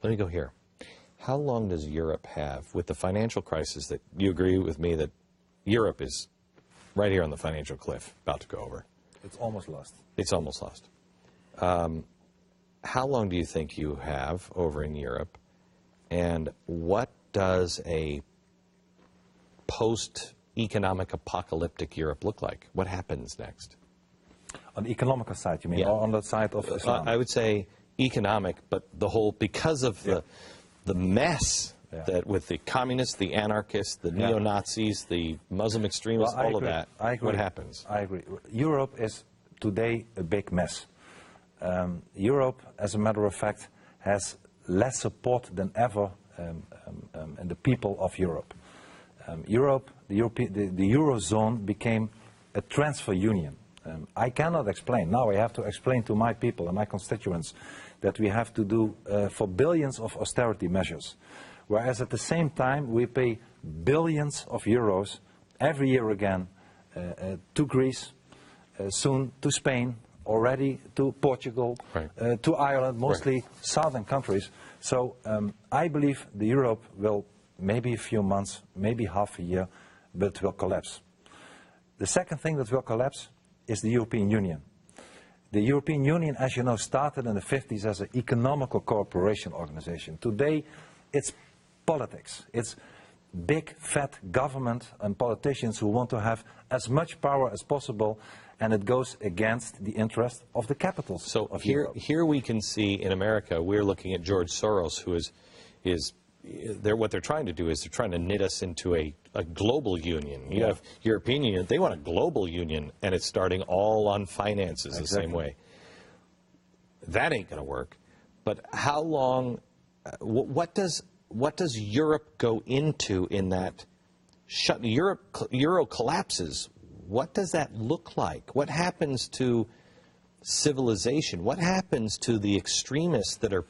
let me go here. How long does Europe have, with the financial crisis, that you agree with me that Europe is right here on the financial cliff, about to go over? It's almost lost. It's almost lost. How long do you think you have over in Europe, and what does a post-economic apocalyptic Europe look like? What happens next? On the economical side, you mean, or on the side of Islam? I would say economic, but the whole, because of the mess that with the communists, the anarchists, the neo-Nazis, the Muslim extremists, all of that, what happens? I agree. Europe is today a big mess. Europe, as a matter of fact, has less support than ever in the people of Europe. Europe, the Eurozone became a transfer union. I cannot explain. Now I have to explain to my people and my constituents that we have to do for billions of austerity measures. Whereas at the same time we pay billions of euros every year again to Greece, soon to Spain, already to Portugal, to Ireland, mostly southern countries. So I believe the Europe will, maybe a few months, maybe half a year, but will collapse. The second thing that will collapse is the European Union. The European Union, as you know, started in the 50s as an economical cooperation organization. Today, it's politics. It's big, fat government and politicians who want to have as much power as possible, and it goes against the interest of the capitals. So here we can see in America, we're looking at George Soros, who what they're trying to do is they're trying to knit us into a global union. You have European Union, they want a global union, and it's starting all on finances the same way. That ain't going to work. But how long, what does Europe go into in that Euro collapses? What does that look like? What happens to civilization? What happens to the extremists that are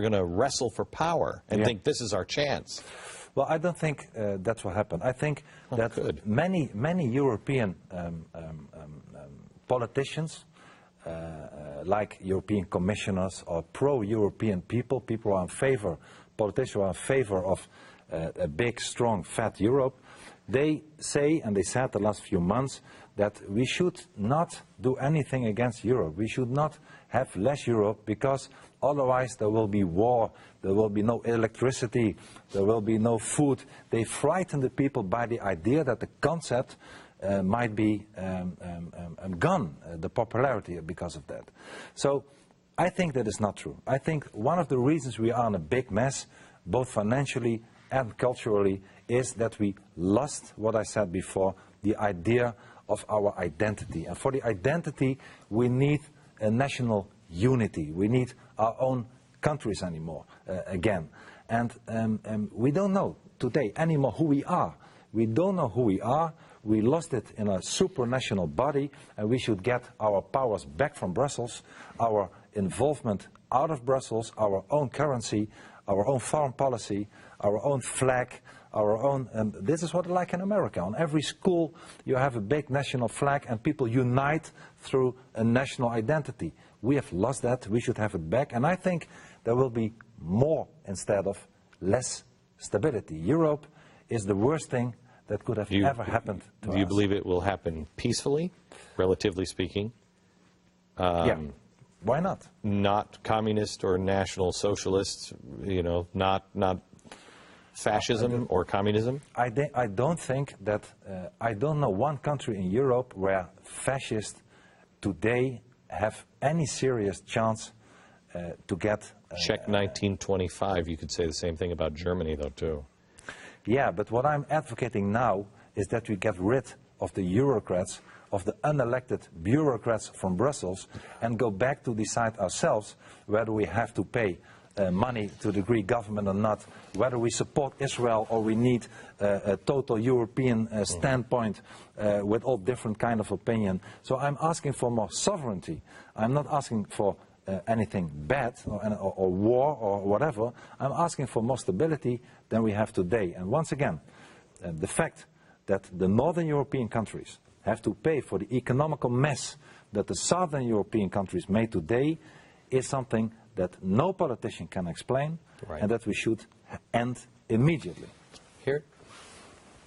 going to wrestle for power and think this is our chance? Well, I don't think that's what happened. I think that many European politicians, like European commissioners or pro-European people who are in favor, politicians who are in favor of a big, strong, fat Europe, they say, and they said the last few months, that we should not do anything against Europe. We should not have less Europe, because otherwise there will be war, there will be no electricity, there will be no food. They frighten the people by the idea that the concept might be gone, the popularity because of that. So I think that is not true. I think one of the reasons we are in a big mess, both financially and culturally, is that we lost, what I said before, the idea of our identity. And for the identity, we need a national unity. We need our own countries anymore, again. And we don't know today anymore who we are. We don't know who we are. We lost it in a supranational body, and we should get our powers back from Brussels, our involvement out of Brussels, our own currency, our own foreign policy, our own flag, our own, and this is what I like in America. On every school you have a big national flag and people unite through a national identity. We have lost that, we should have it back, and I think there will be more instead of less stability. Europe is the worst thing that could have ever happened to us. Do you believe it will happen peacefully, relatively speaking? Yeah, why not? Not communist or national socialists, you know, not fascism or communism? I don't think that, I don't know one country in Europe where fascists today have any serious chance to get... Check 1925, you could say the same thing about Germany though too. Yeah, but what I'm advocating now is that we get rid of the Eurocrats, of the unelected bureaucrats from Brussels, and go back to decide ourselves whether we have to pay money to the Greek government or not, whether we support Israel or we need a total European standpoint with all different kind of opinion. So I'm asking for more sovereignty. I'm not asking for anything bad or war or whatever. I'm asking for more stability than we have today. And once again, the fact that the northern European countries have to pay for the economical mess that the southern European countries made today is something that no politician can explain, Right. and that we should end immediately. Here,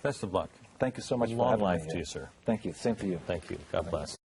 best of luck. Thank you so much for Long having me life to here. you, sir. Thank you. Same to you. Thank you. God bless.